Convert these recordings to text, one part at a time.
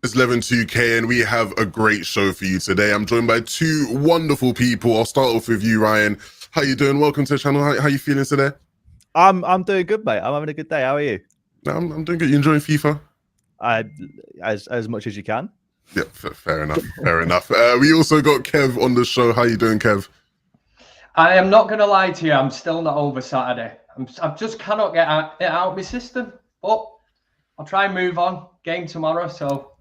It's 11-2K and we have a great show for you today. I'm joined by two wonderful people. I'll start off with you, Ryan. How you doing? Welcome to the channel. How you feeling today? I'm doing good, mate. I'm having a good day. How are you? I'm doing good. You enjoying FIFA? As much as you can. Yeah, fair enough. Fair enough. We also got Kev on the show. How you doing, Kev? I am not going to lie to you. I'm still not over Saturday. I just cannot get it out of my system. But I'll try and move on. Game tomorrow, so.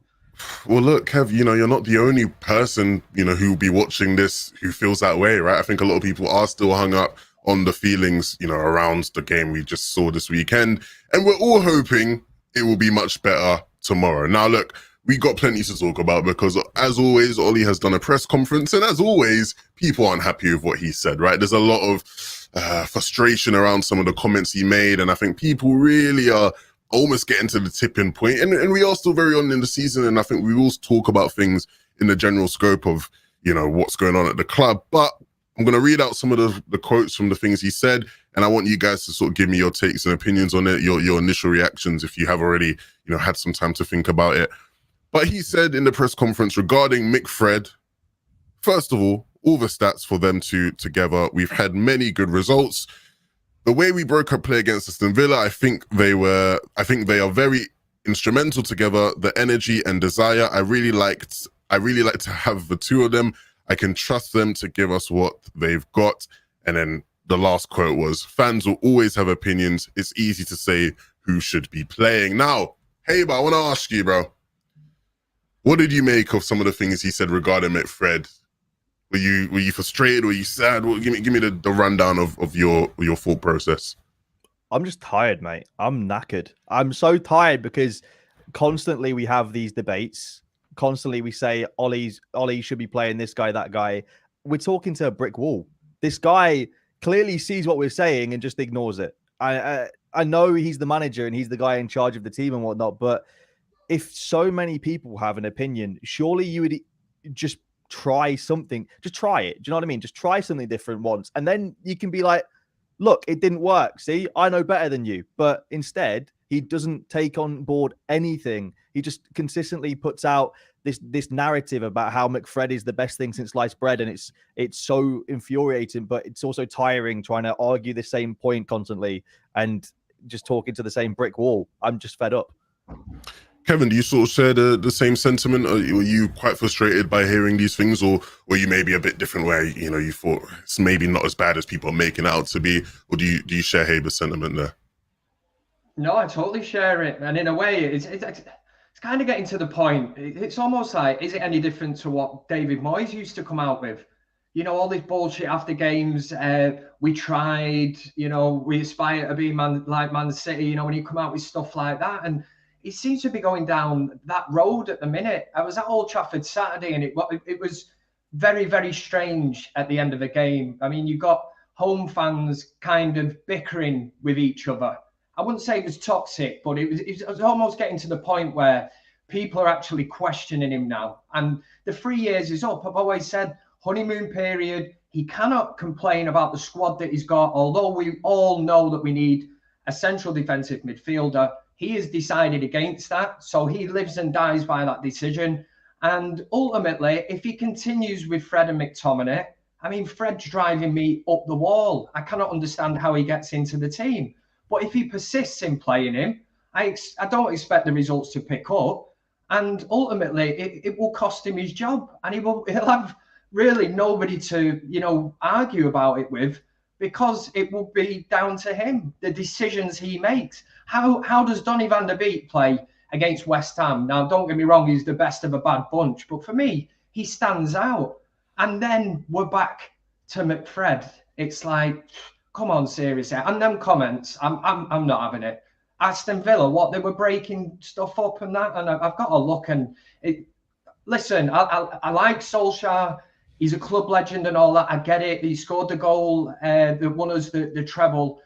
Well, look, Kev, you're not the only person, who will be watching this who feels that way, right? I think a lot of people are still hung up on the feelings, around the game we just saw this weekend. And we're all hoping it will be much better tomorrow. Now, look, we got plenty to talk about because, as always, Ollie has done a press conference. And as always, people aren't happy with what he said, right? There's a lot of frustration around some of the comments he made. And I think people really are almost getting to the tipping point. And we are still very on in the season. And I think we will talk about things in the general scope of, what's going on at the club. But I'm going to read out some of the quotes from the things he said. And I want you guys to sort of give me your takes and opinions on it, your initial reactions, if you have already, had some time to think about it. But he said in the press conference regarding McFred, first of all the stats for them two together, we've had many good results. The way we broke up play against Aston Villa, I think they are very instrumental together. The energy and desire, I really like to have the two of them. I can trust them to give us what they've got. And then the last quote was, fans will always have opinions. It's easy to say who should be playing. Now, hey, but I want to ask you, bro, what did you make of some of the things he said regarding McFred? Were you frustrated? Were you sad? Well, give me the rundown of your thought process. I'm just tired, mate. I'm knackered. I'm so tired because constantly we have these debates. Constantly we say Ollie should be playing this guy, that guy. We're talking to a brick wall. This guy clearly sees what we're saying and just ignores it. I know he's the manager and he's the guy in charge of the team and whatnot, but if so many people have an opinion, surely you would just try something. Just try it. Do you know what I mean? Just try something different once. And then you can be like, look, it didn't work. See, I know better than you. But instead, he doesn't take on board anything. He just consistently puts out this narrative about how McFred is the best thing since sliced bread. And it's so infuriating, but it's also tiring trying to argue the same point constantly and just talking to the same brick wall. I'm just fed up. Kevin, do you sort of share the same sentiment? Or were you quite frustrated by hearing these things, or were you maybe a bit different where, you thought it's maybe not as bad as people are making it out to be? Or do you share Haber's sentiment there? No, I totally share it. And in a way, it's kind of getting to the point. It's almost like, is it any different to what David Moyes used to come out with? All this bullshit after games. We tried, we aspire to be like Man City, when you come out with stuff like that. And it seems to be going down that road at the minute. I was at Old Trafford Saturday and it was very, very strange at the end of the game. I mean, you got home fans kind of bickering with each other. I wouldn't say it was toxic, but it was almost getting to the point where people are actually questioning him now. And the 3 years is up. I've always said honeymoon period. He cannot complain about the squad that he's got, although we all know that we need a central defensive midfielder. He has decided against that. So he lives and dies by that decision. And ultimately, if he continues with Fred and McTominay, I mean, Fred's driving me up the wall. I cannot understand how he gets into the team. But if he persists in playing him, I don't expect the results to pick up. And ultimately, it will cost him his job. And he'll have really nobody to, argue about it with, because it will be down to him, the decisions he makes. How does Donny van der Beek play against West Ham? Now, don't get me wrong, he's the best of a bad bunch, but for me, he stands out. And then we're back to McFred. It's like, come on, seriously. And them comments, I'm not having it. Aston Villa, what, they were breaking stuff up and that, and I've got to look and listen, I like Solskjaer. He's a club legend and all that. I get it. He scored the goal that won us the treble.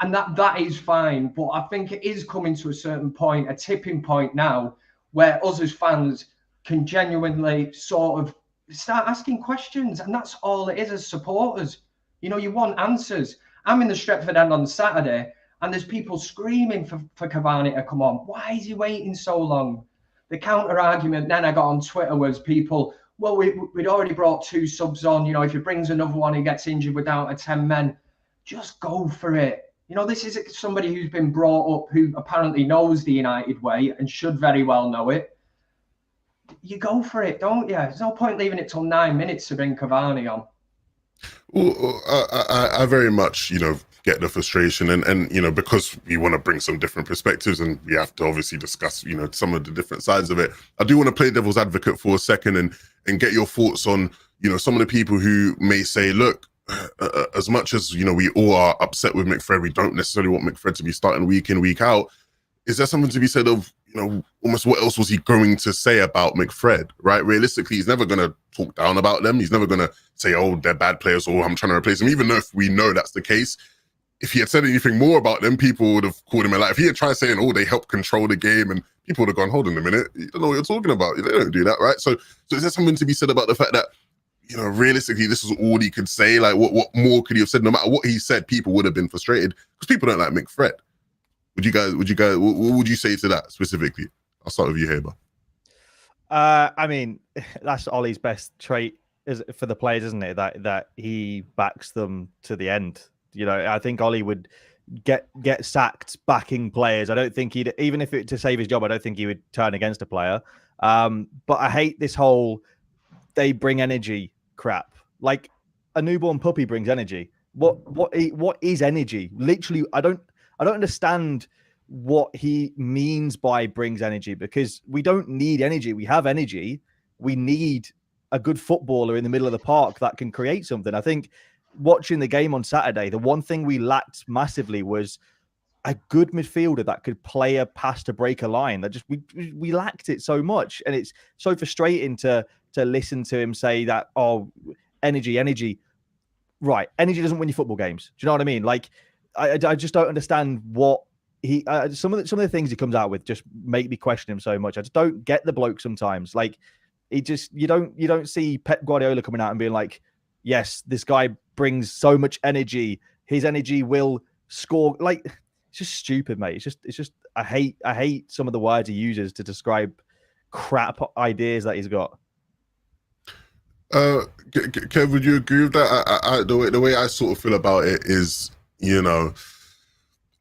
And that is fine. But I think it is coming to a certain point, a tipping point now, where us as fans can genuinely sort of start asking questions. And that's all it is as supporters. You want answers. I'm in the Stretford End on Saturday, and there's people screaming for Cavani to come on. Why is he waiting so long? the counter argument then I got on Twitter was people, well, we'd already brought 2 subs on. You know, if he brings another one, he gets injured without a 10 men. Just go for it. You know, this is somebody who's been brought up, who apparently knows the United way and should very well know it. You go for it, don't you? There's no point leaving it till 9 minutes to bring Cavani on. Well, I very much, you know, get the frustration, and you know, because we want to bring some different perspectives, and we have to obviously discuss, you know, some of the different sides of it. I do want to play devil's advocate for a second and get your thoughts on, you know, some of the people who may say, look, as much as, you know, we all are upset with McFred, we don't necessarily want McFred to be starting week in, week out. Is there something to be said of, you know, almost what else was he going to say about McFred, right? Realistically, he's never going to talk down about them. He's never going to say, oh, they're bad players, or I'm trying to replace them. Even though if we know that's the case, if he had said anything more about them, people would have called him a liar. If he had tried saying, oh, they help control the game, and people would have gone, hold on a minute, you don't know what you're talking about. They don't do that, right? So is there something to be said about the fact that, you know, realistically, this is all he could say? Like, what more could he have said? No matter what he said, people would have been frustrated because people don't like McFred. What would you say to that specifically? I'll start with you here, I mean, that's Ollie's best trait for the players, isn't it? That he backs them to the end. You know, I think Ollie would get sacked backing players. I don't think he'd, even if it to save his job, I don't think he would turn against a player. But I hate this whole they bring energy crap. Like a newborn puppy brings energy. What is energy? Literally, I don't understand what he means by brings energy, because we don't need energy. We have energy. We need a good footballer in the middle of the park that can create something. I think watching the game on Saturday, the one thing we lacked massively was a good midfielder that could play a pass to break a line. That just we lacked it so much, and it's so frustrating to listen to him say that, oh, energy. Right, energy doesn't win you football games. Do you know what I mean? Like, I just don't understand what he some of the things he comes out with just make me question him so much. I just don't get the bloke sometimes. Like, he just you don't see Pep Guardiola coming out and being like, yes, this guy brings so much energy. His energy will score. Like, it's just stupid, mate. It's just I hate some of the words he uses to describe crap ideas that he's got. Kev, would you agree with that? The way I sort of feel about it is, you know,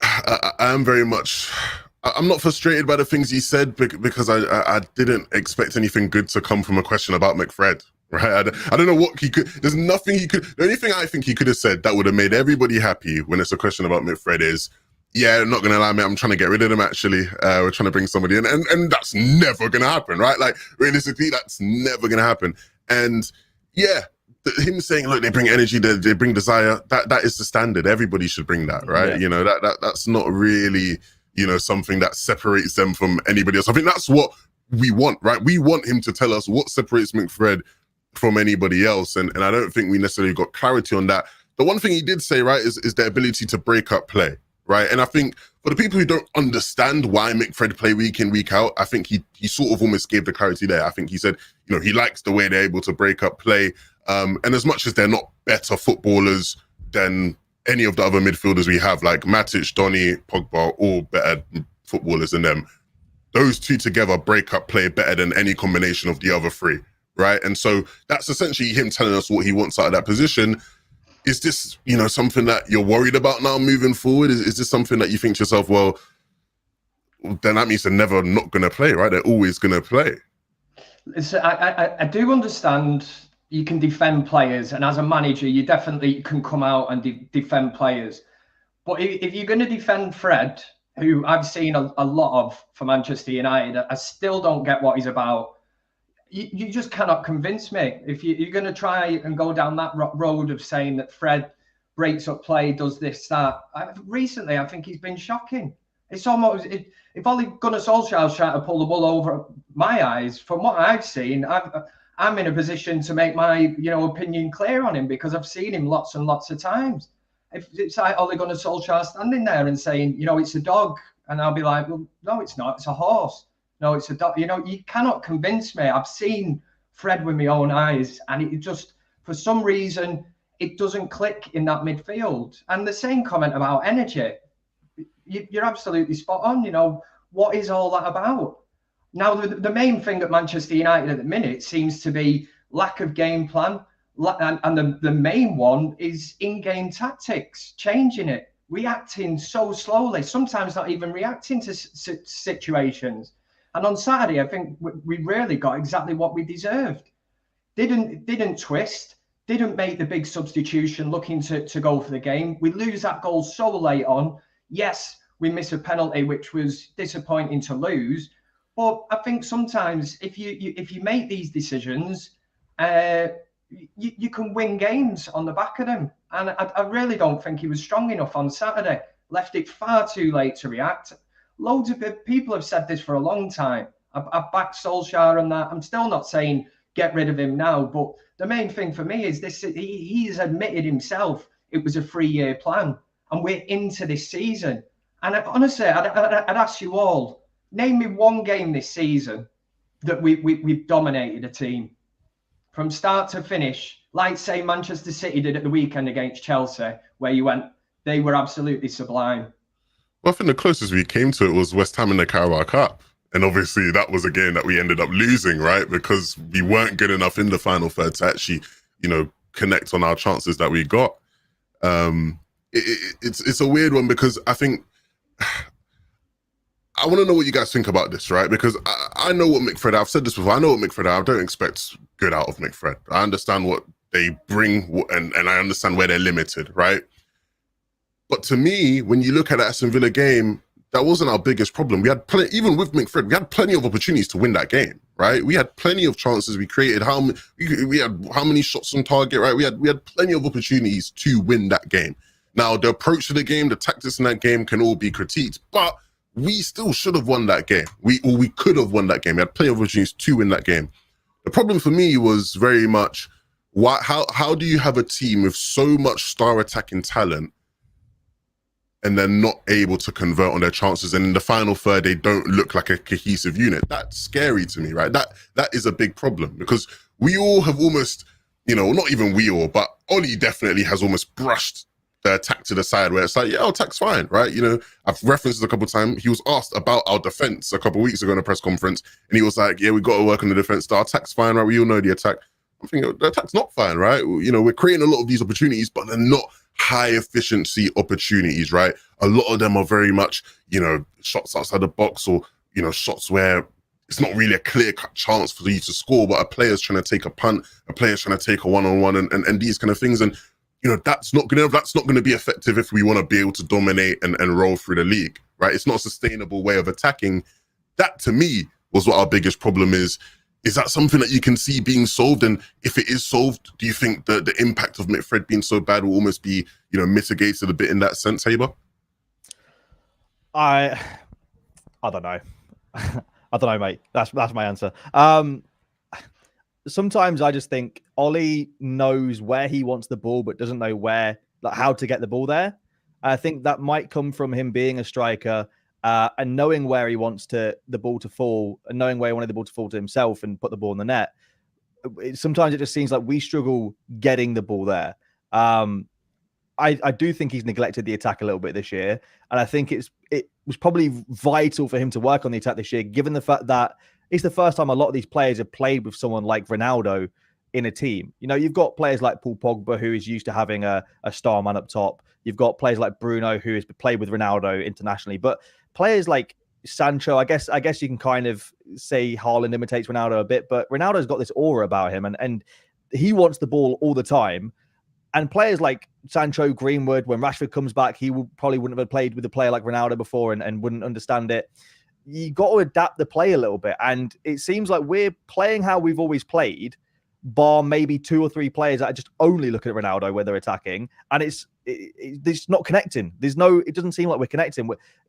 I am very much. I'm not frustrated by the things he said because I didn't expect anything good to come from a question about McFred. Right? I don't know what he could. There's nothing he could. The only thing I think he could have said that would have made everybody happy when it's a question about McFred is, yeah, I'm not gonna lie, mate, I'm trying to get rid of them. Actually, we're trying to bring somebody in, and that's never gonna happen, right? Like, realistically, that's never gonna happen. And yeah, him saying, look, they bring energy, they bring desire. That is the standard. Everybody should bring that, right? Yeah. You know, that's not really, you know, something that separates them from anybody else. I think that's what we want, right? We want him to tell us what separates McFred from anybody else, and I don't think we necessarily got clarity on that. The one thing he did say, right, is the ability to break up play. Right. And I think for the people who don't understand why McFred play week in, week out, I think he sort of almost gave the clarity there. I think he said, you know, he likes the way they're able to break up play. And as much as they're not better footballers than any of the other midfielders we have, like Matic, Donny, Pogba, all better footballers than them, those two together break up play better than any combination of the other three. Right. And so that's essentially him telling us what he wants out of that position. Is this, you know, something that you're worried about now moving forward? Is this something that you think to yourself, well, then that means they're never not going to play, right? They're always going to play. I do understand you can defend players, and as a manager, you definitely can come out and defend players. But if you're going to defend Fred, who I've seen a lot of for Manchester United, I still don't get what he's about. You just cannot convince me. If you're going to try and go down that road of saying that Fred breaks up play, does this, that. Recently, I think he's been shocking. It's almost, if Ole Gunnar Solskjaer's trying to pull the wool over my eyes, from what I've seen, I'm in a position to make my, you know, opinion clear on him, because I've seen him lots and lots of times. If it's like Ole Gunnar Solskjaer standing there and saying, you know, it's a dog, and I'll be like, well, no, it's not. It's a horse. No, it's a dog. You know, you cannot convince me. I've seen Fred with my own eyes, and it just, for some reason, it doesn't click in that midfield. And the same comment about energy. You're absolutely spot on. You know, what is all that about? Now, the main thing at Manchester United at the minute seems to be lack of game plan. And the main one is in-game tactics, changing it, reacting so slowly, sometimes not even reacting to situations. And on Saturday, I think we really got exactly what we deserved. Didn't twist, didn't make the big substitution looking to go for the game. We lose that goal so late on. Yes, we miss a penalty, which was disappointing to lose. But I think sometimes if you make these decisions, you can win games on the back of them. And I really don't think he was strong enough on Saturday. Left it far too late to react. Loads of people have said this for a long time. I've backed Solskjaer on that. I'm still not saying get rid of him now, but the main thing for me is this: he's admitted himself it was a 3-year plan, and we're into this season. And honestly, I'd ask you all, name me one game this season that we've dominated a team from start to finish, like say Manchester City did at the weekend against Chelsea, where you went, they were absolutely sublime. Well, I think the closest we came to it was West Ham in the Carabao Cup. And obviously that was a game that we ended up losing, right? Because we weren't good enough in the final third to actually, connect on our chances that we got. It's a weird one because I think... I want to know what you guys think about this, right? Because I know what McFred, I've said this before, I know what McFred, I don't expect good out of McFred. I understand what they bring and I understand where they're limited, right? But to me, when you look at that Aston Villa game, that wasn't our biggest problem. We had even with McFred, we had plenty of opportunities to win that game, right? We had plenty of chances. We created we had how many shots on target, right? We had plenty of opportunities to win that game. Now, the approach to the game, the tactics in that game can all be critiqued, but we still should have won that game. We could have won that game. We had plenty of opportunities to win that game. The problem for me was very much, how do you have a team with so much star attacking talent and they're not able to convert on their chances, and in the final third, they don't look like a cohesive unit? That's scary to me, right? That is a big problem because we all have almost, not even we all, but Ollie definitely has almost brushed the attack to the side where it's like, yeah, attack's fine, right? I've referenced it a couple of times. He was asked about our defense a couple of weeks ago in a press conference, and he was like, yeah, we got to work on the defense. The attack's fine, right? We all know the attack. I'm thinking, the attack's not fine, right? We're creating a lot of these opportunities, but they're not high efficiency opportunities, right? A lot of them are very much, shots outside the box or, shots where it's not really a clear-cut chance for you to score, but a player's trying to take a punt, a player's trying to take a one-on-one and these kind of things. And that's not gonna be effective if we want to be able to dominate and roll through the league, right? It's not a sustainable way of attacking. That to me was what our biggest problem is. Is that something that you can see being solved? And if it is solved, do you think that the impact of McFred being so bad will almost be, mitigated a bit in that sense, Haber? I don't know. I don't know, mate. That's my answer. Sometimes I just think Ollie knows where he wants the ball, but doesn't know how to get the ball there. I think that might come from him being a striker and knowing where he wants the ball to fall, and knowing where he wanted the ball to fall to himself and put the ball in the net. Sometimes it just seems like we struggle getting the ball there. I do think he's neglected the attack a little bit this year, and I think it was probably vital for him to work on the attack this year, given the fact that it's the first time a lot of these players have played with someone like Ronaldo in a team. You've got players like Paul Pogba, who is used to having a star man up top. You've got players like Bruno, who has played with Ronaldo internationally. But players like Sancho, I guess you can kind of say Haaland imitates Ronaldo a bit, but Ronaldo's got this aura about him, and he wants the ball all the time. And players like Sancho, Greenwood, when Rashford comes back, he probably wouldn't have played with a player like Ronaldo before and wouldn't understand it. You got to adapt the play a little bit. And it seems like we're playing how we've always played, bar maybe 2 or 3 players that are just only looking at Ronaldo when they're attacking. And it's not connecting. It doesn't seem like we're connecting.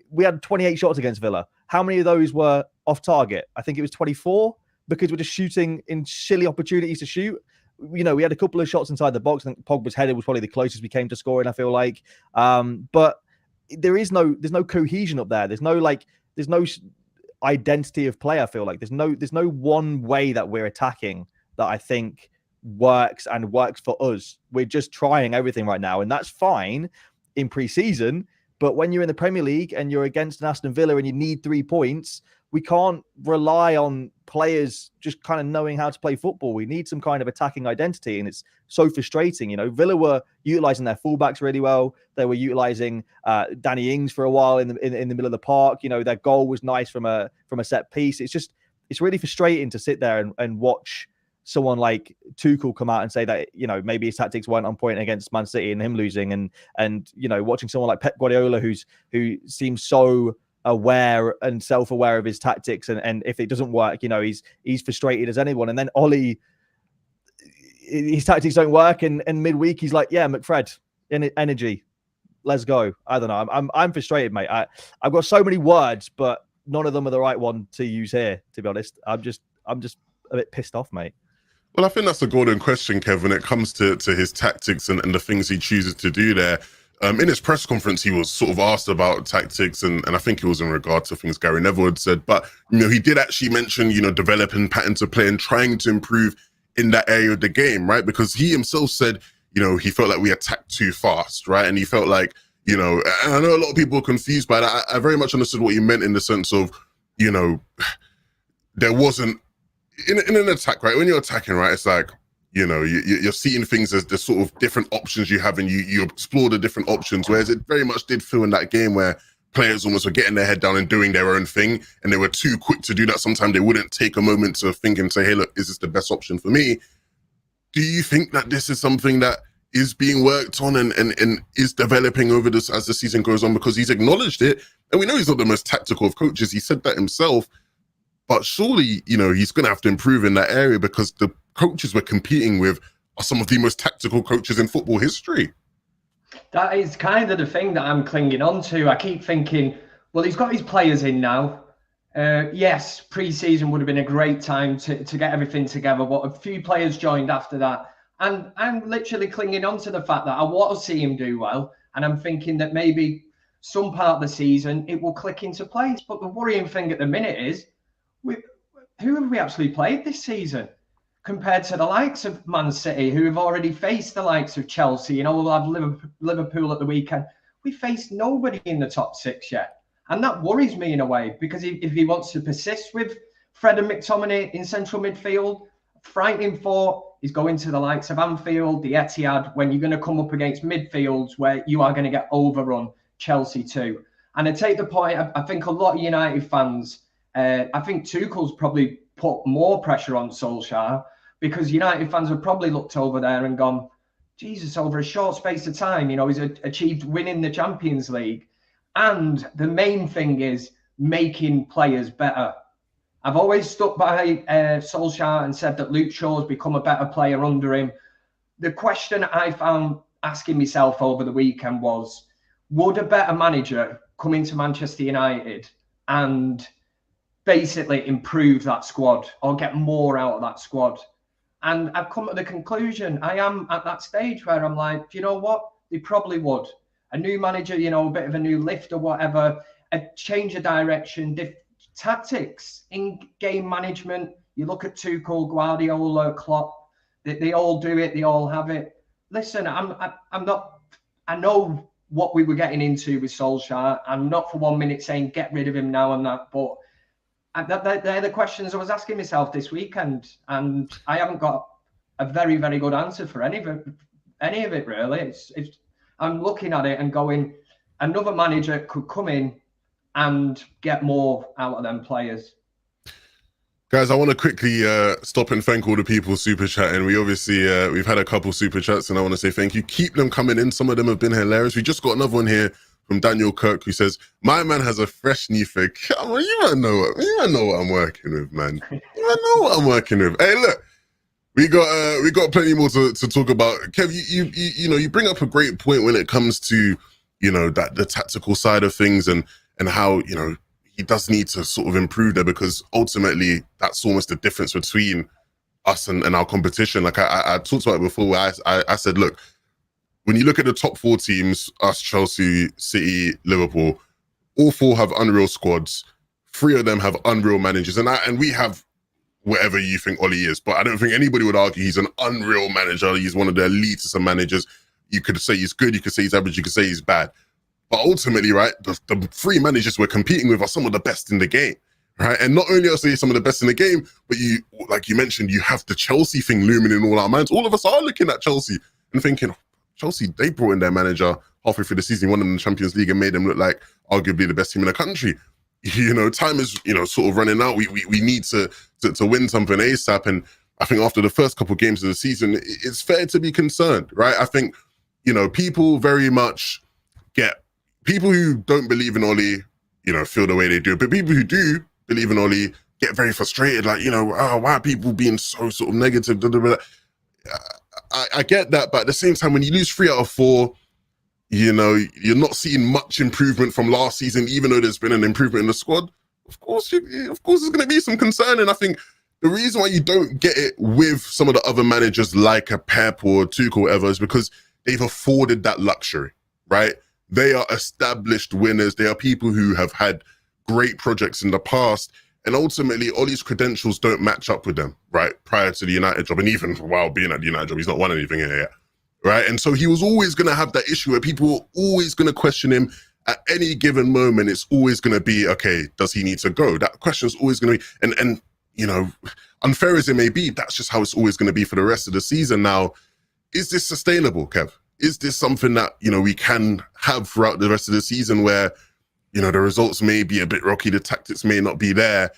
We had 28 shots against Villa. How many of those were off target? I think it was 24, because we're just shooting in silly opportunities to shoot. We had a couple of shots inside the box. I think Pogba's header was probably the closest we came to scoring, I feel like. But there's no cohesion up there. There's no identity of play, I feel like. There's no one way that we're attacking that I think works for us. We're just trying everything right now, and that's fine in pre-season. But when you're in the Premier League and you're against an Aston Villa and you need 3 points, we can't rely on players just kind of knowing how to play football. We need some kind of attacking identity, and it's so frustrating. You know, Villa were utilizing their fullbacks really well. They were utilizing Danny Ings for a while in the middle of the park. You know, their goal was nice from a set piece. It's really frustrating to sit there and watch someone like Tuchel come out and say that, you know, maybe his tactics weren't on point against Man City and him losing, and you know, watching someone like Pep Guardiola who seems so aware and self-aware of his tactics, and if it doesn't work, you know, he's frustrated as anyone. And then Ollie, his tactics don't work, and midweek he's like, yeah, McFred, energy, let's go. I don't know. I'm frustrated, mate. I've got so many words, but none of them are the right one to use here, to be honest. I'm just a bit pissed off, mate. Well, I think that's a golden question, Kev, when it comes to his tactics and the things he chooses to do there. In his press conference, he was sort of asked about tactics, and I think it was in regard to things Gary Neville had said. But, you know, he did actually mention, you know, developing patterns of play and trying to improve in that area of the game, right? Because he himself said, you know, he felt like we attacked too fast, right? And he felt like, you know, and I know a lot of people are confused by that. I very much understood what he meant in the sense of, you know, there wasn't, in an attack, right? When you're attacking, right, it's like, you know, you're seeing things as the sort of different options you have, and you explore the different options. Whereas it very much did feel in that game where players almost were getting their head down and doing their own thing, and they were too quick to do that. Sometimes they wouldn't take a moment to think and say, hey, look, is this the best option for me? Do you think that this is something that is being worked on and is developing over this as the season goes on? Because he's acknowledged it, and we know he's not the most tactical of coaches. He said that himself. But surely, you know, he's going to have to improve in that area, because the coaches we're competing with are some of the most tactical coaches in football history. That is kind of the thing that I'm clinging on to. I keep thinking, well, he's got his players in now. Yes, pre-season would have been a great time to get everything together, but a few players joined after that. And I'm literally clinging on to the fact that I want to see him do well. And I'm thinking that maybe some part of the season it will click into place. But the worrying thing at the minute is, who have we actually played this season compared to the likes of Man City, who have already faced the likes of Chelsea? You know, we'll have Liverpool at the weekend. We faced nobody in the top six yet. And that worries me in a way, because if he wants to persist with Fred and McTominay in central midfield, frightening thought is going to the likes of Anfield, the Etihad, when you're going to come up against midfields where you are going to get overrun, Chelsea too. And I take the point, I think a lot of United fans, I think Tuchel's probably put more pressure on Solskjaer, because United fans have probably looked over there and gone, Jesus, over a short space of time, you know, he's achieved winning the Champions League. And the main thing is making players better. I've always stuck by Solskjaer and said that Luke Shaw's become a better player under him. The question I found asking myself over the weekend was, would a better manager come into Manchester United and basically improve that squad or get more out of that squad? And I've come to the conclusion, I am at that stage where I'm like, do you know what? They probably would. A new manager, you know, a bit of a new lift or whatever, a change of direction, tactics, in-game management. You look at Tuchel, Guardiola, Klopp, they all do it, they all have it. Listen, I'm not, I know what we were getting into with Solskjaer. I'm not for 1 minute saying get rid of him now and that, but they're the questions I was asking myself this weekend, and I haven't got a very, very good answer for any of it really. I'm looking at it and going, another manager could come in and get more out of them players. Guys, I want to quickly stop and thank all the people super chatting. We obviously, we've had a couple super chats, and I want to say thank you. Keep them coming in. Some of them have been hilarious. We just got another one here from Daniel Kirk, who says, my man has a fresh new fig. Come on, you don't know what I'm working with, man. You don't know what I'm working with. Hey, look, we got plenty more to talk about. Kev, you know, you bring up a great point when it comes to, you know, that the tactical side of things and how, you know, he does need to sort of improve there, because ultimately that's almost the difference between us and our competition. Like I talked about it before, where I said, look, when you look at the top four teams, us, Chelsea, City, Liverpool, all four have unreal squads. 3 of them have unreal managers. And we have whatever you think Ollie is, but I don't think anybody would argue he's an unreal manager. He's one of the elitist of managers. You could say he's good, you could say he's average, you could say he's bad. But ultimately, right, the 3 managers we're competing with are some of the best in the game, right? And not only are they some of the best in the game, but you, like you mentioned, you have the Chelsea thing looming in all our minds. All of us are looking at Chelsea and thinking, Chelsea, they brought in their manager halfway through the season, won them the Champions League and made them look like arguably the best team in the country. You know, time is, you know, sort of running out. We need to win something ASAP. And I think after the first couple of games of the season, it's fair to be concerned, right? I think, you know, people very much people who don't believe in Oli, you know, feel the way they do. But people who do believe in Oli get very frustrated, like, you know, oh, why are people being so sort of negative? I get that, but at the same time, when you lose 3 out of 4, you know, you're not seeing much improvement from last season, even though there's been an improvement in the squad. Of course, there's going to be some concern. And I think the reason why you don't get it with some of the other managers like a Pep or Tuchel or whatever is because they've afforded that luxury, right? They are established winners. They are people who have had great projects in the past. And ultimately, Ollie's credentials don't match up with them, right? Prior to the United job, and even while being at the United job, he's not won anything here yet, right? And so he was always going to have that issue where people were always going to question him at any given moment. It's always going to be, okay, does he need to go? That question is always going to be, and you know, unfair as it may be, that's just how it's always going to be for the rest of the season. Now, is this sustainable, Kev? Is this something that, you know, we can have throughout the rest of the season where, you know, the results may be a bit rocky, the tactics may not be there,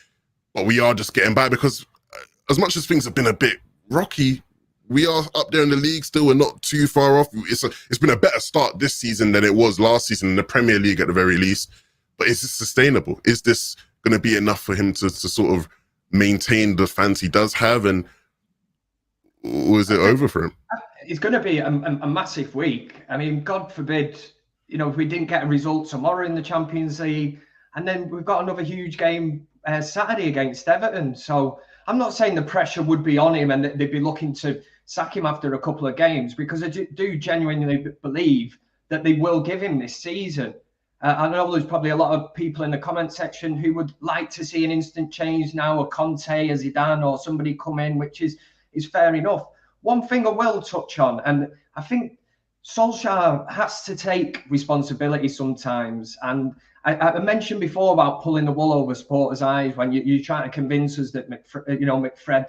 but we are just getting by? Because as much as things have been a bit rocky, we are up there in the league still. We're not too far off. It's been a better start this season than it was last season in the Premier League at the very least. But is this sustainable? Is this going to be enough for him to sort of maintain the fans he does have? And was it over for him? It's going to be a massive week. I mean, God forbid, you know, if we didn't get a result tomorrow in the Champions League, and then we've got another huge game Saturday against Everton. So I'm not saying the pressure would be on him and they'd be looking to sack him after a couple of games, because I do genuinely believe that they will give him this season. I know there's probably a lot of people in the comment section who would like to see an instant change now, a Conte, a Zidane, or somebody come in, which is fair enough. One thing I will touch on, and I think Solskjaer has to take responsibility sometimes. And I mentioned before about pulling the wool over supporters' eyes when you try to convince us that McFred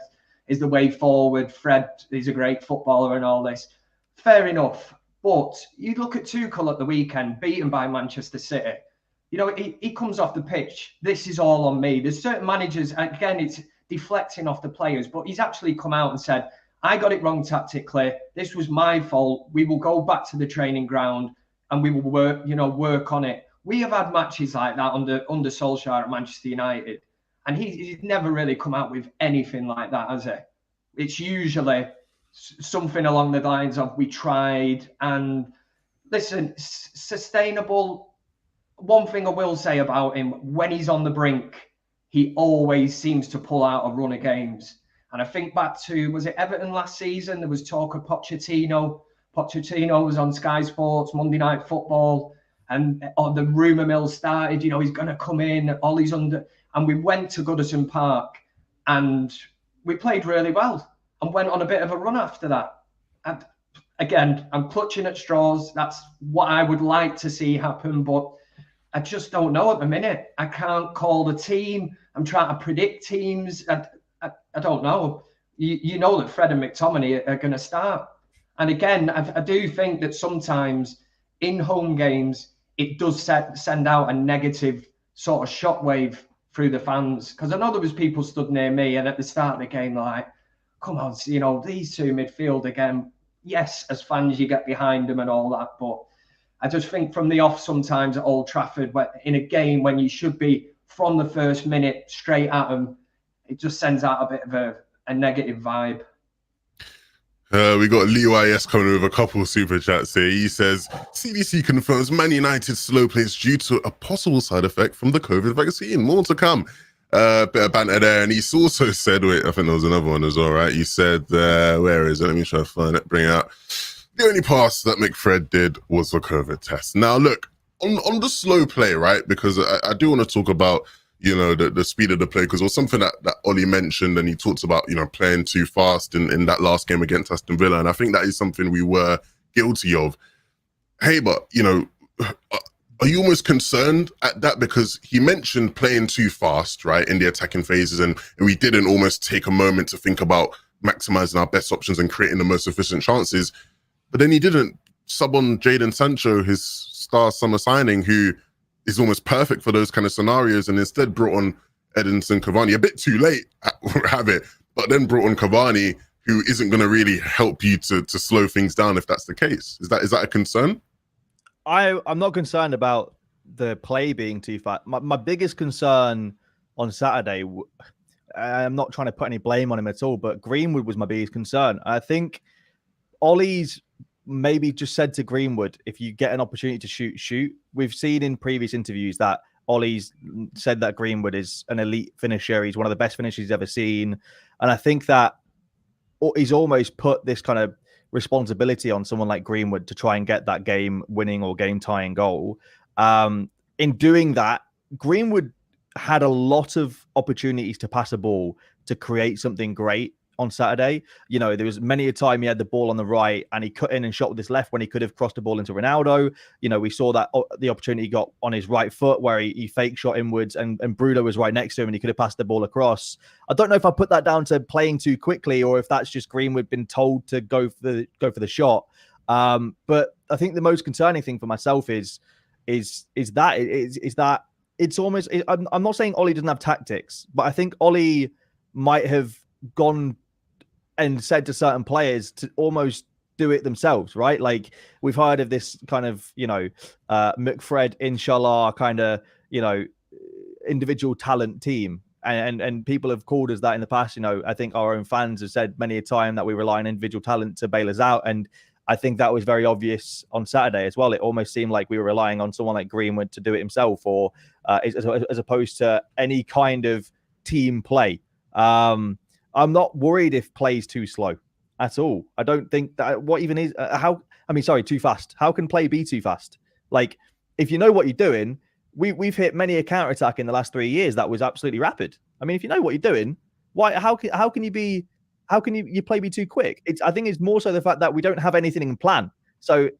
is the way forward. Fred is a great footballer and all this. Fair enough. But you look at Tuchel at the weekend, beaten by Manchester City. You know, he comes off the pitch. This is all on me. There's certain managers, again, it's deflecting off the players, but he's actually come out and said, I got it wrong tactically. This was my fault. We will go back to the training ground and we will work on it. We have had matches like that under Solskjaer at Manchester United, and he's never really come out with anything like that, has he? It's usually something along the lines of, we tried. And listen, sustainable. One thing I will say about him, when he's on the brink, he always seems to pull out a run of games. And I think back to, was it Everton last season? There was talk of Pochettino. Pochettino was on Sky Sports, Monday Night Football, and the rumour mill started, you know, he's going to come in, Ollie's under. And we went to Goodison Park and we played really well and went on a bit of a run after that. And again, I'm clutching at straws. That's what I would like to see happen, but I just don't know at the minute. I can't call the team. I'm trying to predict teams. I don't know. You know that Fred and McTominay are going to start. And again, I do think that sometimes in home games, it does send out a negative sort of shockwave through the fans. Because I know there was people stood near me and at the start of the game, like, come on, you know, these two midfield again. Yes, as fans, you get behind them and all that. But I just think from the off sometimes at Old Trafford, in a game when you should be from the first minute straight at them, it just sends out a bit of a negative vibe. We got Leo IS coming with a couple of super chats here. He says, CDC confirms Man United slow plays due to a possible side effect from the COVID vaccine. More to come. Bit of banter there. And he's also said, wait, I think there was another one as well, right? He said, where is it? Let me try to find it, bring it out. The only pass that McFred did was a COVID test. Now, look, on the slow play, right? Because I do want to talk about, you know, the speed of the play, because it was something that Ollie mentioned, and he talks about, you know, playing too fast in that last game against Aston Villa. And I think that is something we were guilty of. Hey, but, you know, are you almost concerned at that? Because he mentioned playing too fast, right, in the attacking phases, and we didn't almost take a moment to think about maximizing our best options and creating the most efficient chances. But then he didn't sub on Jadon Sancho, his star summer signing, who is almost perfect for those kind of scenarios, and instead brought on Edinson Cavani a bit too late, have it, but then brought on Cavani, who isn't going to really help you to slow things down if that's the case. Is that a concern? I'm not concerned about the play being too fast. My biggest concern on Saturday, I'm not trying to put any blame on him at all, but Greenwood was my biggest concern. I think Ollie's maybe just said to Greenwood, if you get an opportunity to shoot. We've seen in previous interviews that Ollie's said that Greenwood is an elite finisher. He's one of the best finishers he's ever seen. And I think that he's almost put this kind of responsibility on someone like Greenwood to try and get that game winning or game tying goal. In doing that, Greenwood had a lot of opportunities to pass a ball to create something great on Saturday. You know, there was many a time he had the ball on the right and he cut in and shot with his left when he could have crossed the ball into Ronaldo. You know, we saw that the opportunity he got on his right foot where he fake shot inwards and Bruno was right next to him and he could have passed the ball across. I don't know if I put that down to playing too quickly or if that's just Greenwood been told to go for the shot. But I think the most concerning thing for myself is that it's almost, I'm not saying Ollie doesn't have tactics, but I think Ollie might have gone and said to certain players to almost do it themselves, right? Like we've heard of this kind of, you know, McFred, inshallah, kind of, you know, individual talent team. And people have called us that in the past. You know, I think our own fans have said many a time that we rely on individual talent to bail us out. And I think that was very obvious on Saturday as well. It almost seemed like we were relying on someone like Greenwood to do it himself, or as opposed to any kind of team play. I'm not worried if play's too slow at all. I don't think that what even is too fast. How can play be too fast? Like if you know what you're doing, we've hit many a counter attack in the last 3 years that was absolutely rapid. I mean, if you know what you're doing, how can you play be too quick? I think it's more so the fact that we don't have anything in plan. So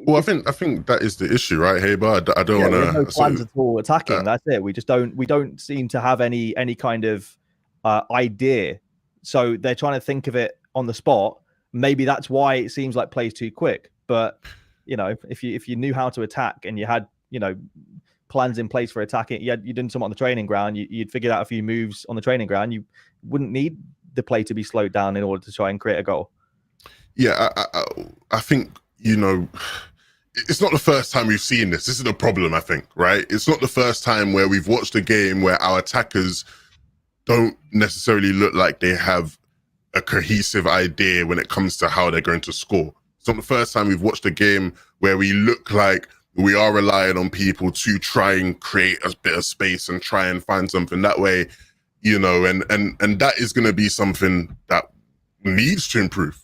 well, I think that is the issue, right? Hey, but I don't want to. No plans at all attacking. That's it. We don't seem to have any kind of idea. So they're trying to think of it on the spot. Maybe that's why it seems like plays too quick. But you know, if you knew how to attack and you had, you know, plans in place for attacking, you'd done something on the training ground, you'd figured out a few moves on the training ground, you wouldn't need the play to be slowed down in order to try and create a goal. Yeah, I think, you know, it's not the first time we've seen this. This is the problem, I think, right? It's not the first time where we've watched a game where our attackers don't necessarily look like they have a cohesive idea when it comes to how they're going to score. It's not the first time we've watched a game where we look like we are relying on people to try and create a bit of space and try and find something that way, you know, and that is going to be something that needs to improve.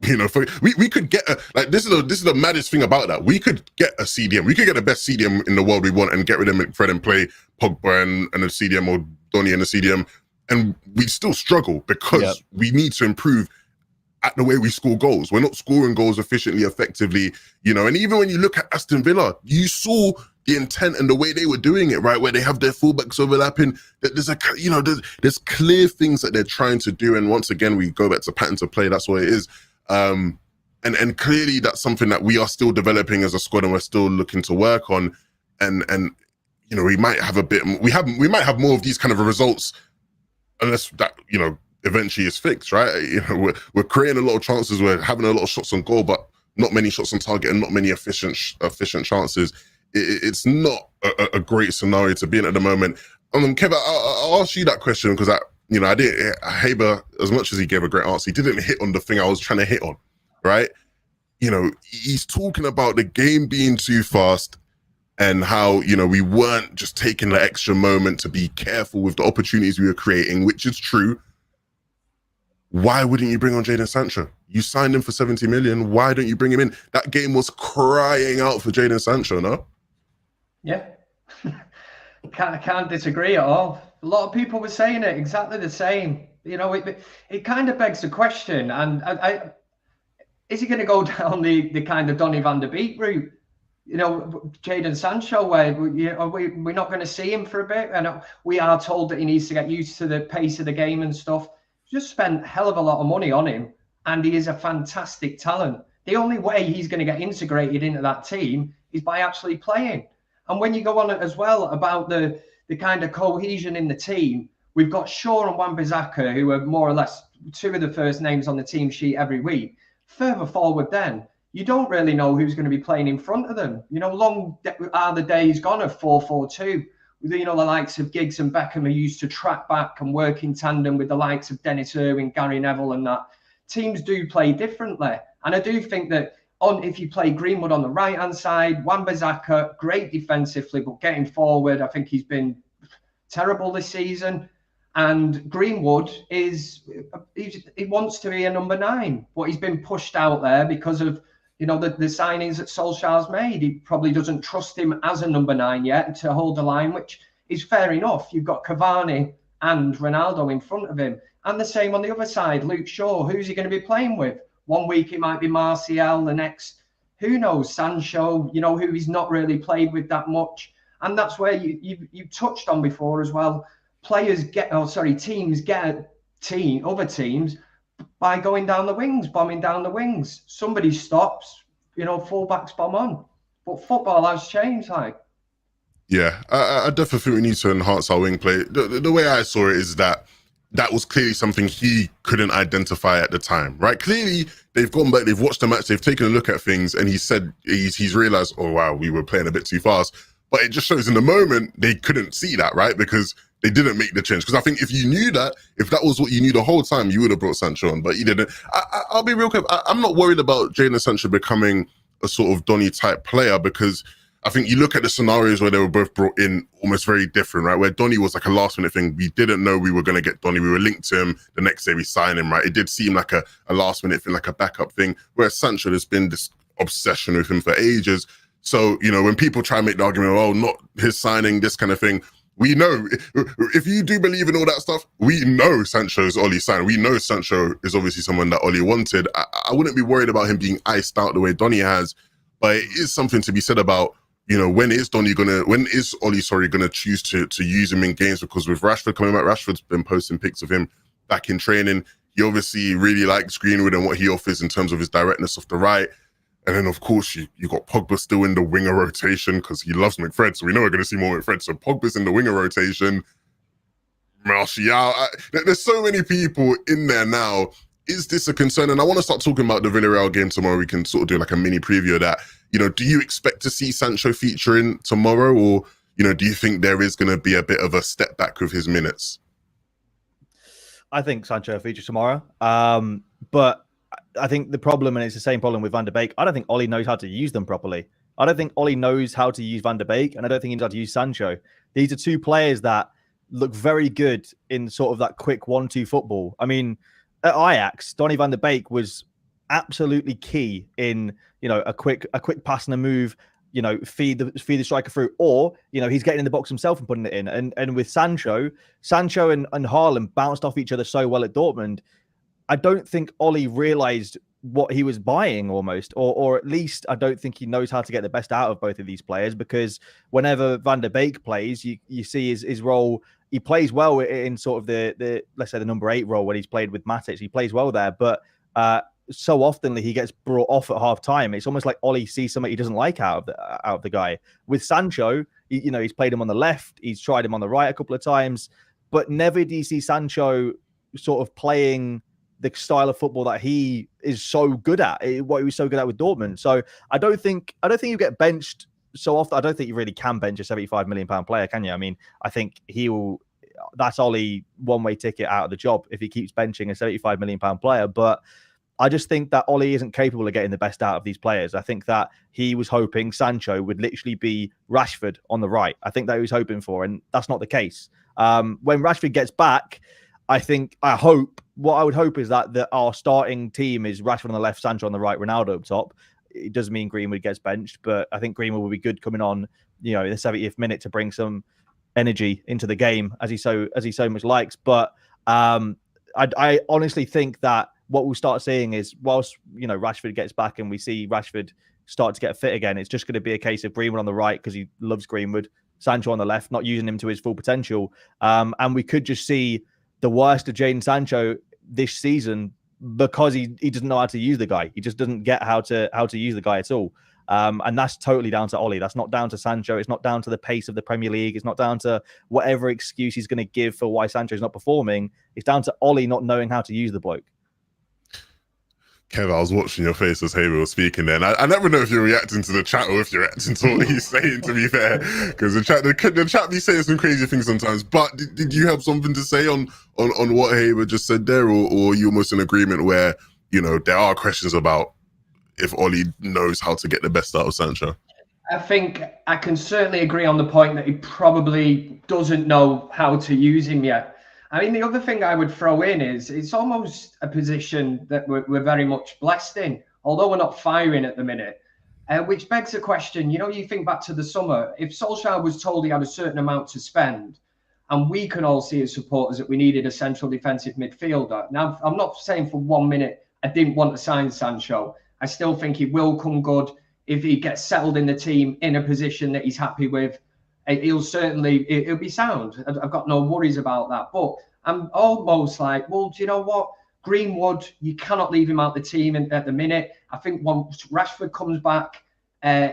You know, we could get this is the maddest thing about that. We could get a CDM. We could get the best CDM in the world we want and get rid of McFred and play Pogba and a CDM or Donny and a CDM, and we still struggle because we need to improve at the way we score goals. We're not scoring goals efficiently, effectively, you know. And even when you look at Aston Villa, you saw the intent and the way they were doing it, right? Where they have their fullbacks overlapping. There's clear things that they're trying to do. And once again, we go back to pattern to play. That's what it is. And clearly that's something that we are still developing as a squad and we're still looking to work on. And you know, we might have more of these kind of results unless that, you know, eventually is fixed, right? You know, we're creating a lot of chances, we're having a lot of shots on goal, but not many shots on target and not many efficient chances. It's not a great scenario to be in at the moment. Kev, I'll ask you that question because Haber, as much as he gave a great answer, he didn't hit on the thing I was trying to hit on, right? You know, he's talking about the game being too fast and how, you know, we weren't just taking the extra moment to be careful with the opportunities we were creating, which is true. Why wouldn't you bring on Jadon Sancho? You signed him for 70 million. Why don't you bring him in? That game was crying out for Jadon Sancho, no? Yeah. I can't disagree at all. A lot of people were saying it exactly the same. You know, it kind of begs the question, and is he going to go down the kind of Donny van der Beek route? Jadon Sancho, where we're not going to see him for a bit, and we are told that he needs to get used to the pace of the game and stuff. Just spent a hell of a lot of money on him, and he is a fantastic talent. The only way he's going to get integrated into that team is by actually playing. And when you go on as well about the kind of cohesion in the team, we've got Shaw and Wan-Bissaka, who are more or less two of the first names on the team sheet every week. Further forward then, you don't really know who's going to be playing in front of them. Long are the days gone of 4-4-2. The likes of Giggs and Beckham who used to track back and work in tandem with the likes of Dennis Irwin, Gary Neville and that. Teams do play differently. And I do think that if you play Greenwood on the right-hand side, Wan-Bissaka, great defensively, but getting forward, I think he's been terrible this season. And Greenwood he wants to be a number 9, but he's been pushed out there because of the signings that Solskjaer's made. He probably doesn't trust him as a number 9 yet to hold the line, which is fair enough. You've got Cavani and Ronaldo in front of him. And the same on the other side, Luke Shaw. Who's he going to be playing with? One week it might be Martial, the next, who knows, Sancho, who he's not really played with that much. And that's where you touched on before as well. Teams get other teams by going down the wings, bombing down the wings. Somebody stops, fullbacks bomb on. But football has changed, Yeah, I definitely think we need to enhance our wing play. The way I saw it is that was clearly something he couldn't identify at the time, right? Clearly, they've gone back, they've watched the match, they've taken a look at things, and he said he's realized, oh wow, we were playing a bit too fast. But it just shows in the moment they couldn't see that, right? Because they didn't make the change. Because I think if you knew that, if that was what you knew the whole time, you would have brought Sancho on, but you didn't. I'll be real quick. I'm not worried about Jadon Sancho becoming a sort of Donny type player, because I think you look at the scenarios where they were both brought in almost very different, right? Where Donny was like a last minute thing. We didn't know we were going to get Donny. We were linked to him. The next day we signed him, right? It did seem like a last minute thing, like a backup thing. Whereas Sancho, there's been this obsession with him for ages. So, when people try and make the argument, oh, not his signing, this kind of thing, we know, if you do believe in all that stuff, we know Sancho's Oli signed. We know Sancho is obviously someone that Oli wanted. I wouldn't be worried about him being iced out the way Donny has, but it is something to be said about, when is Oli gonna choose to use him in games? Because with Rashford coming back, Rashford's been posting pics of him back in training. He obviously really likes Greenwood and what he offers in terms of his directness off the right. And then, of course, you got Pogba still in the winger rotation because he loves McFred. So we know we're going to see more McFred. So Pogba's in the winger rotation. Martial. There's so many people in there now. Is this a concern? And I want to start talking about the Villarreal game tomorrow. We can sort of do like a mini preview of that. Do you expect to see Sancho featuring tomorrow? Or, do you think there is going to be a bit of a step back with his minutes? I think Sancho will feature tomorrow. But I think the problem, and it's the same problem with Van der Beek, I don't think Oli knows how to use them properly. I don't think Oli knows how to use Van der Beek, and I don't think he knows how to use Sancho. These are two players that look very good in sort of that quick 1-2 football. I mean, at Ajax, Donny van der Beek was absolutely key in, a quick pass and a move, feed the striker through, or, he's getting in the box himself and putting it in. And with Sancho and Haaland bounced off each other so well at Dortmund. I don't think Oli realized what he was buying almost, or at least I don't think he knows how to get the best out of both of these players, because whenever Van der Beek plays, you see his role. He plays well in sort of the let's say the number 8 role when he's played with Matic. He plays well there, but so oftenly he gets brought off at half time. It's almost like Oli sees something he doesn't like out of the guy. With Sancho, he's played him on the left, he's tried him on the right a couple of times, but never do you see Sancho sort of playing the style of football that he is so good at, what he was so good at with Dortmund. So I don't think you get benched so often. I don't think you really can bench a £75 million player, can you? I mean, I think that's Oli one-way ticket out of the job if he keeps benching a £75 million player. But I just think that Oli isn't capable of getting the best out of these players. I think that he was hoping Sancho would literally be Rashford on the right. I think that he was hoping for, and that's not the case. When Rashford gets back, what I would hope is that our starting team is Rashford on the left, Sancho on the right, Ronaldo up top. It doesn't mean Greenwood gets benched, but I think Greenwood will be good coming on, in the 70th minute to bring some energy into the game as he so much likes. But I honestly think that what we'll start seeing is whilst Rashford gets back and we see Rashford start to get fit again, it's just going to be a case of Greenwood on the right because he loves Greenwood, Sancho on the left, not using him to his full potential. And we could just see the worst of Jadon Sancho this season because he doesn't know how to use the guy. He just doesn't get how to use the guy at all. And that's totally down to Ollie. That's not down to Sancho. It's not down to the pace of the Premier League. It's not down to whatever excuse he's going to give for why Sancho's not performing. It's down to Ollie not knowing how to use the bloke. Kev, I was watching your face as Haber was speaking there, and I never know if you're reacting to the chat or if you're reacting to what he's saying, to be fair, because the chat be saying some crazy things sometimes. But did you have something to say on what Haber just said there, or are you almost in agreement where, you know, there are questions about if Ollie knows how to get the best out of Sancho? I think I can certainly agree on the point that he probably doesn't know how to use him yet. I mean, the other thing I would throw in is it's almost a position that we're very much blessed in, although we're not firing at the minute, which begs the question, you know, you think back to the summer, if Solskjaer was told he had a certain amount to spend, and we can all see as supporters that we needed a central defensive midfielder. Now, I'm not saying for 1 minute I didn't want to sign Sancho. I still think he will come good if he gets settled in the team in a position that he's happy with. It'll be sound. I've got no worries about that. But I'm almost like, well, do you know what? Greenwood, you cannot leave him out the team at the minute. I think once Rashford comes back,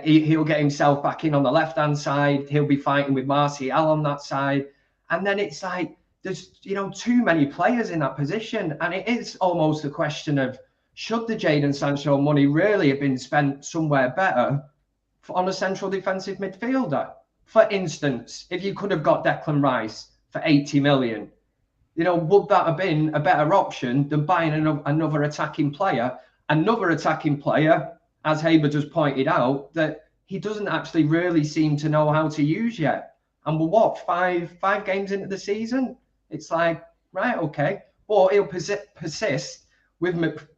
he'll get himself back in on the left-hand side. He'll be fighting with Martial on that side. And then it's like, there's, you know, too many players in that position. And it is almost a question of, should the Jadon Sancho money really have been spent somewhere better on a central defensive midfielder? For instance, if you could have got Declan Rice for 80 million, you know, would that have been a better option than buying another attacking player? Another attacking player, as Haber just pointed out, that he doesn't actually really seem to know how to use yet. And we're what, five games into the season? It's like, right, okay. Or he'll persist with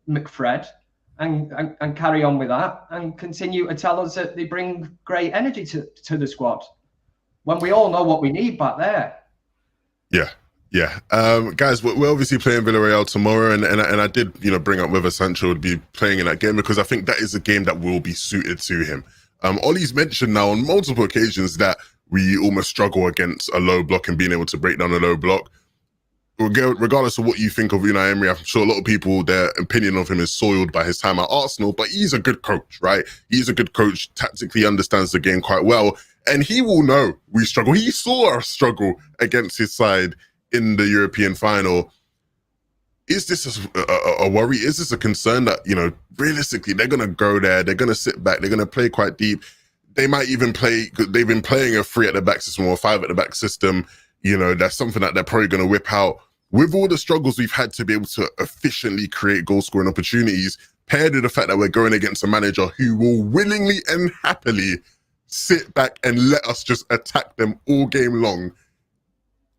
McFred and carry on with that and continue to tell us that they bring great energy to the squad when we all know what we need back there. Yeah. Guys, we're obviously playing Villarreal tomorrow, and I did, you know, bring up whether Sancho would be playing in that game because I think that is a game that will be suited to him. Ollie's mentioned now on multiple occasions that we almost struggle against a low block and being able to break down a low block. Regardless of what you think of Unai Emery, I'm sure a lot of people, their opinion of him is soiled by his time at Arsenal, but he's a good coach, right? He's a good coach, tactically understands the game quite well, and he will know we struggle. He saw us struggle against his side in the European final. Is this a worry? Is this a concern that, you know, realistically, they're going to go there, they're going to sit back, they're going to play quite deep. They might even play, they've been playing a 3 at the back system or a 5 at the back system. You know, that's something that they're probably going to whip out. With all the struggles we've had to be able to efficiently create goal-scoring opportunities, paired with the fact that we're going against a manager who will willingly and happily sit back and let us just attack them all game long,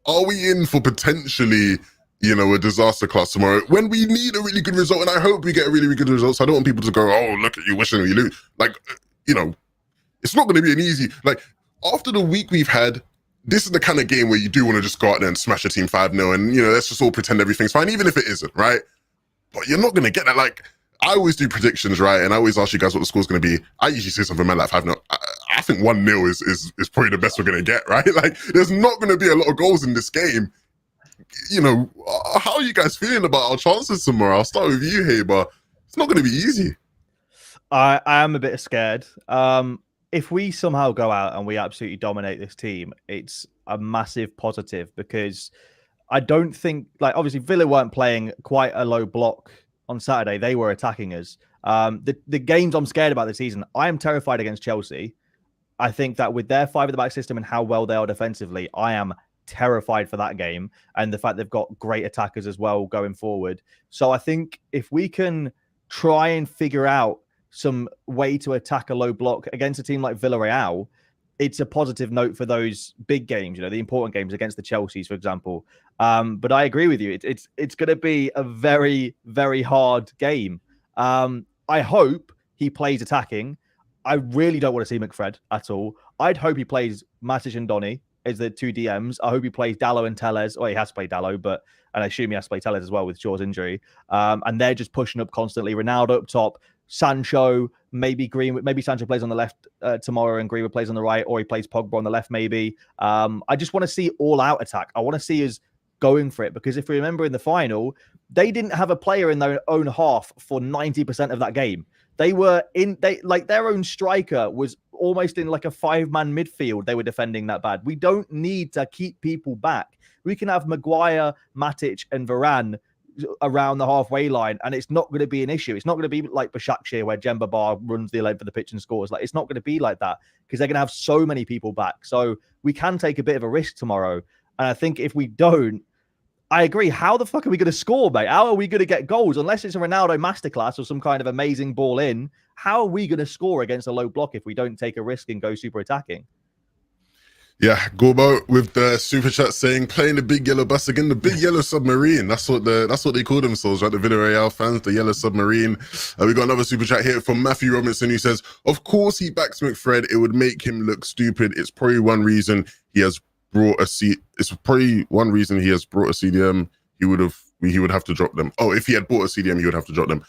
are we in for potentially, you know, a disaster class tomorrow when we need a really good result? And I hope we get a really, really good result. So I don't want people to go, oh, look at you wishing we lose. Like, you know, it's not going to be an easy, like, after the week we've had, this is the kind of game where you do want to just go out there and smash a team 5-0 and, you know, let's just all pretend everything's fine, even if it isn't, right? But you're not going to get that. Like, I always do predictions, right? And I always ask you guys what the score's going to be. I usually say something like 5-0. I think 1-0 is probably the best we're going to get, right? Like, there's not going to be a lot of goals in this game. You know, how are you guys feeling about our chances tomorrow? I'll start with you, Haber. It's not going to be easy. I am a bit scared. If we somehow go out and we absolutely dominate this team, it's a massive positive because I don't think, like, obviously Villa weren't playing quite a low block on Saturday. They were attacking us. The games I'm scared about this season, I am terrified against Chelsea. I think that with their 5 at the back system and how well they are defensively, I am terrified for that game and the fact they've got great attackers as well going forward. So I think if we can try and figure out some way to attack a low block against a team like Villarreal, it's a positive note for those big games, you know, the important games against the Chelseas, for example. But I agree with you. It's going to be a very, very hard game. I hope he plays attacking. I really don't want to see McFred at all. I'd hope he plays Matic and Donny as the 2 DMs. I hope he plays Dallo and Telles. Well, he has to play Dallo, but and I assume he has to play Telles as well with Shaw's injury. And they're just pushing up constantly. Ronaldo up top, Sancho, maybe Sancho plays on the left tomorrow and Greenwood plays on the right, or he plays Pogba on the left maybe. I just want to see all-out attack. I want to see us going for it, because if we remember in the final, they didn't have a player in their own half for 90% of that game. Their own striker was almost in like a 5-man midfield. They were defending that bad. We don't need to keep people back. We can have Maguire, Matic, and Varane around the halfway line, and it's not going to be an issue. It's not going to be like Başakşehir where Jemba Bar runs the length of the pitch and scores. Like, it's not going to be like that, because they're going to have so many people back. So we can take a bit of a risk tomorrow. And I think if we don't, I agree. How the fuck are we going to score, mate? How are we going to get goals? Unless it's a Ronaldo masterclass or some kind of amazing ball in, how are we going to score against a low block if we don't take a risk and go super attacking? Yeah, Gorbo with the super chat saying, playing the big yellow bus again, the big yellow submarine. That's what they call themselves, right? The Villarreal fans, the yellow submarine. We got another super chat here from Matthew Robinson, who says, of course he backs McFred. It would make him look stupid. It's probably one reason he has brought a CDM. He would have to drop them. Oh, if he had bought a CDM, he would have to drop them.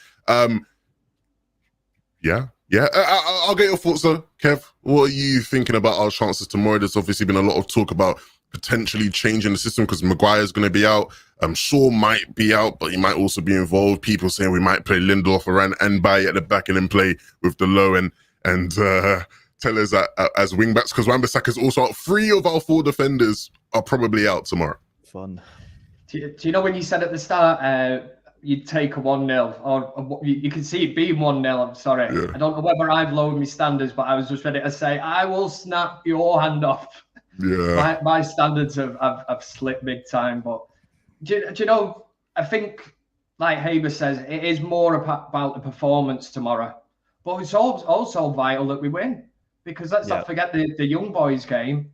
Yeah. I'll get your thoughts though, Kev. What are you thinking about our chances tomorrow? There's obviously been a lot of talk about potentially changing the system because Maguire's going to be out. Shaw might be out, but he might also be involved. People saying we might play Lindelof, Varane, and Bailly at the back, and then play with Delo and Tellers as wing backs, because Wan-Bissaka's also out. 3 of our 4 defenders are probably out tomorrow. Fun. Do you know when you said at the start you'd take a 1-0, or you can see it being 1-0? I'm sorry. Yeah. I don't know whether I've lowered my standards, but I was just ready to say, I will snap your hand off. Yeah. My standards have slipped big time. But do you know, I think, like Haber says, it is more about the performance tomorrow. But it's also vital that we win. Because let's not forget the young boys game.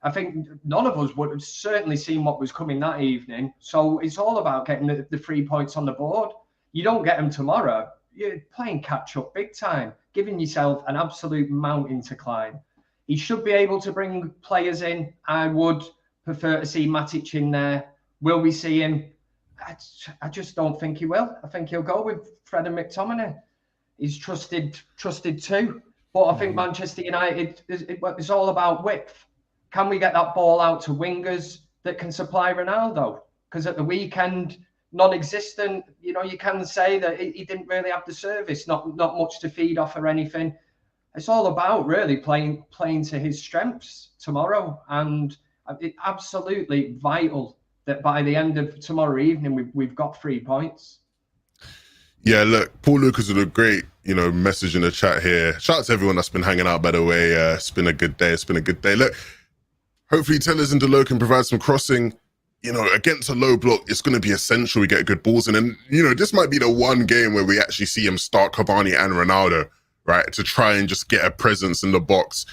I think none of us would have certainly seen what was coming that evening. So it's all about getting the 3 points on the board. You don't get them tomorrow, you're playing catch up big time, giving yourself an absolute mountain to climb. He should be able to bring players in. I would prefer to see Matic in there. Will we see him? I just don't think he will. I think he'll go with Fred and McTominay. He's trusted too. But I think Manchester United, it's all about width. Can we get that ball out to wingers that can supply Ronaldo? Because at the weekend, non-existent, you can say that he didn't really have the service, not much to feed off or anything. It's all about really playing to his strengths tomorrow. And it's absolutely vital that by the end of tomorrow evening, we've got 3 points. Yeah, look, Paul Lucas with a great, message in the chat here. Shout out to everyone that's been hanging out, by the way. It's been a good day. Look, hopefully Tellers and Delo can provide some crossing. Against a low block, it's going to be essential we get good balls. And then, this might be the one game where we actually see him start Cavani and Ronaldo, right? To try and just get a presence in the box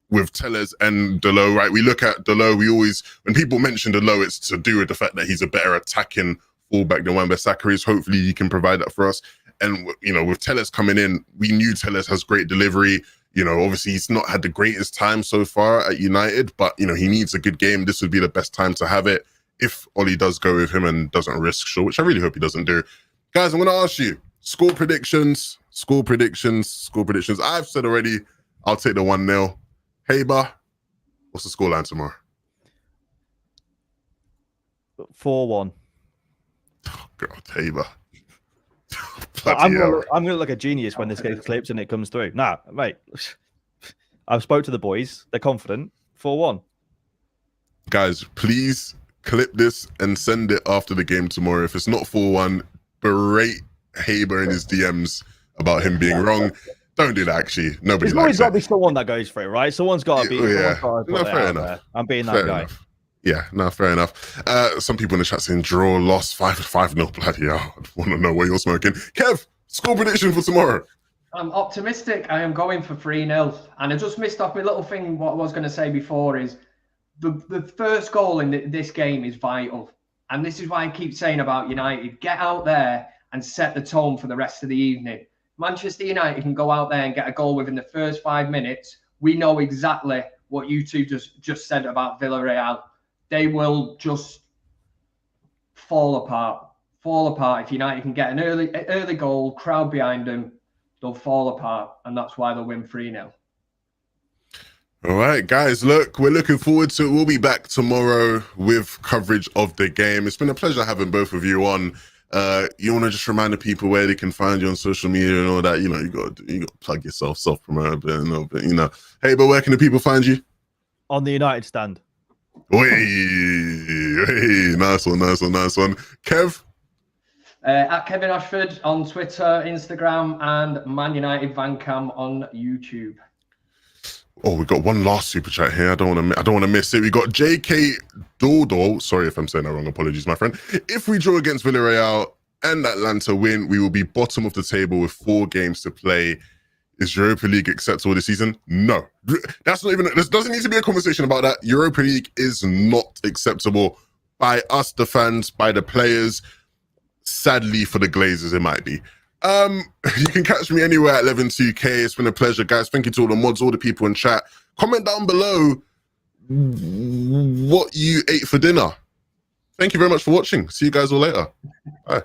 with Tellers and Delo, right? We look at Delo, when people mention Delo, it's to do with the fact that he's a better attacking fullback than Wan-Bissaka is. Hopefully he can provide that for us. And, with Tellers coming in, we knew Tellers has great delivery. Obviously he's not had the greatest time so far at United, but, he needs a good game. This would be the best time to have it if Oli does go with him and doesn't risk Shaw, which I really hope he doesn't do. Guys, I'm going to ask you, score predictions. I've said already, I'll take the 1-0. Haber, what's the scoreline tomorrow? 4-1. Oh, God, Haber. I'm gonna look a genius when this gets clipped and it comes through. Nah, mate. I've spoke to the boys. They're confident. 4-1. Guys, please clip this and send it after the game tomorrow. If it's not 4-1, berate Haber in his DMs about him being wrong. Don't do that, actually. Nobody likes that. There's always got to be someone that goes for it, right? Someone's got to be. Yeah. Fair enough. I'm being that guy. Enough. Yeah, no, fair enough. Some people in the chat saying draw, loss, 5-0. Bloody hell. I want to know what you're smoking. Kev, score prediction for tomorrow. I'm optimistic. I am going for 3-0. And I just missed off my little thing. What I was going to say before is the first goal in this game is vital. And this is why I keep saying about United. Get out there and set the tone for the rest of the evening. Manchester United can go out there and get a goal within the first 5 minutes. We know exactly what you two just said about Villarreal. They will just fall apart if United can get an early goal, crowd behind them. they'll fall apart, and that's why they'll win 3-0. All right, guys, look, we're looking forward to it. We'll be back tomorrow with coverage of the game. It's been a pleasure having both of you on. You want to just remind the people where they can find you on social media and all that? You know, you got to plug yourself, self-promote a bit, and a little bit, you know. Hey, but where can the people find you? On the United stand. Hey, nice one. Kev? At Kevin Ashford on Twitter, Instagram, and Man United Vancam on YouTube. Oh, we got one last super chat here. I don't want to miss it. We got JK Dodo. Sorry if I'm saying that wrong. Apologies, my friend. If we draw against Villarreal and Atlanta win, we will be bottom of the table with 4 games to play. Is Europa League acceptable this season? No. That's not even. There doesn't need to be a conversation about that. Europa League is not acceptable by us, the fans, by the players. Sadly for the Glazers, it might be. You can catch me anywhere at 112k. It's been a pleasure, guys. Thank you to all the mods, all the people in chat. Comment down below what you ate for dinner. Thank you very much for watching. See you guys all later. Bye.